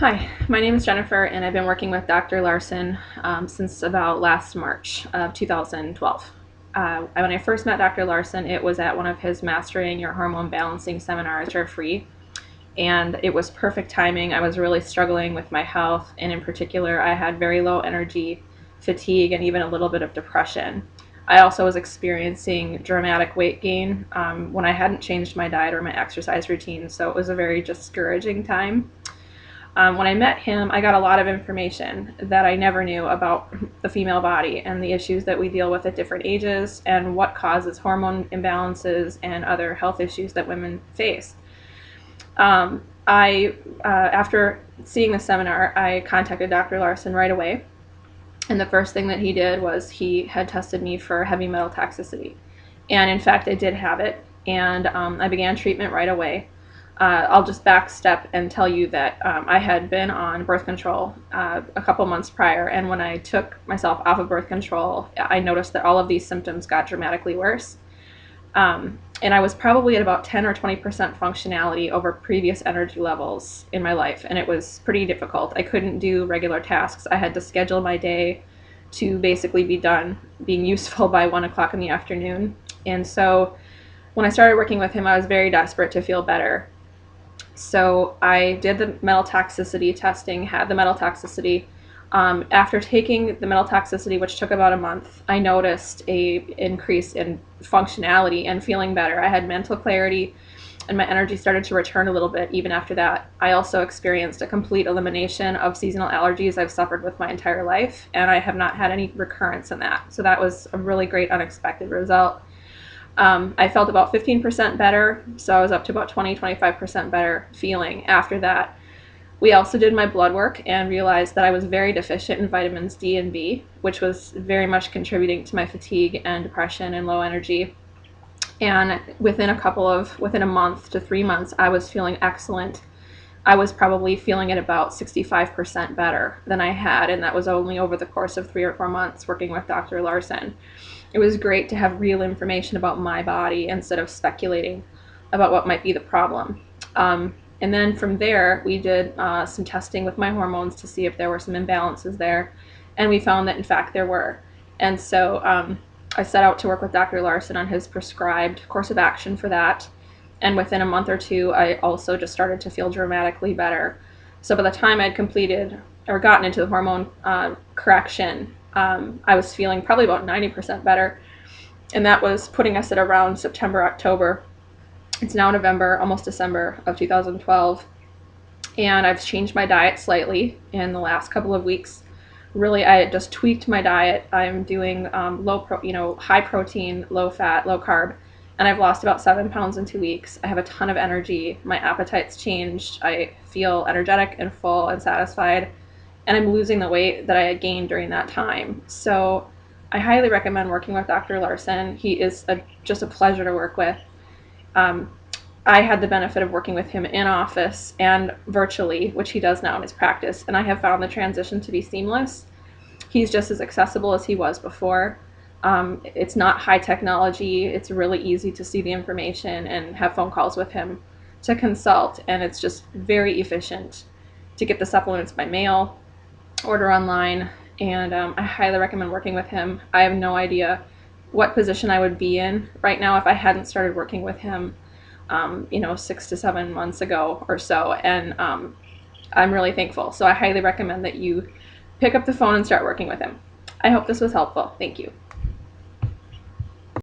Hi, my name is Jennifer, and I've been working with Dr. Larson since about last March of 2012. When I first met Dr. Larson, it was at one of his Mastering Your Hormone Balancing seminars, which are free, and it was perfect timing. I was really struggling with my health, and in particular, I had very low energy, fatigue, and even a little bit of depression. I also was experiencing dramatic weight gain when I hadn't changed my diet or my exercise routine, so it was a very discouraging time. When I met him, I got a lot of information that I never knew about the female body and the issues that we deal with at different ages and what causes hormone imbalances and other health issues that women face. After seeing the seminar, I contacted Dr. Larson right away. And the first thing that he did was he had tested me for heavy metal toxicity. And in fact, I did have it. And I began treatment right away. I'll just backstep and tell you that I had been on birth control a couple months prior, and when I took myself off of birth control, I noticed that all of these symptoms got dramatically worse. And I was probably at about 10 or 20% functionality over previous energy levels in my life, and it was pretty difficult. I couldn't do regular tasks. I had to schedule my day to basically be done being useful by 1 o'clock in the afternoon. And so when I started working with him, I was very desperate to feel better. So I did the metal toxicity testing, had the metal toxicity. After taking the metal toxicity, which took about a month, I noticed an increase in functionality and feeling better. I had mental clarity, and my energy started to return a little bit even after that. I also experienced a complete elimination of seasonal allergies I've suffered with my entire life, and I have not had any recurrence in that. So that was a really great unexpected result. I felt about 15% better, so I was up to about 20-25% better feeling after that. We also did my blood work and realized that I was very deficient in vitamins D and B, which was very much contributing to my fatigue and depression and low energy. And within a month to 3 months, I was feeling excellent. I was probably feeling at about 65% better than I had, and that was only over the course of 3 or 4 months working with Dr. Larson. It was great to have real information about my body instead of speculating about what might be the problem. And then from there, we did some testing with my hormones to see if there were some imbalances there, and we found that in fact there were. And so I set out to work with Dr. Larson on his prescribed course of action for that. And within a month or two, I also just started to feel dramatically better. So by the time I'd completed or gotten into the hormone correction, I was feeling probably about 90% better. And that was putting us at around September, October. It's now November, almost December of 2012. And I've changed my diet slightly in the last couple of weeks. Really, I just tweaked my diet. I'm doing high protein, low fat, low carb. And I've lost about 7 pounds in 2 weeks. I have a ton of energy. My appetite's changed. I feel energetic and full and satisfied. And I'm losing the weight that I had gained during that time. So I highly recommend working with Dr. Larson. He is just a pleasure to work with. I had the benefit of working with him in office and virtually, which he does now in his practice, and I have found the transition to be seamless. He's just as accessible as he was before. It's not high technology. It's really easy to see the information and have phone calls with him to consult, and it's just very efficient to get the supplements by mail, order online, and I highly recommend working with him. I have no idea what position I would be in right now if I hadn't started working with him 6 to 7 months ago or so, and I'm really thankful. So I highly recommend that you pick up the phone and start working with him. I hope this was helpful. Thank you.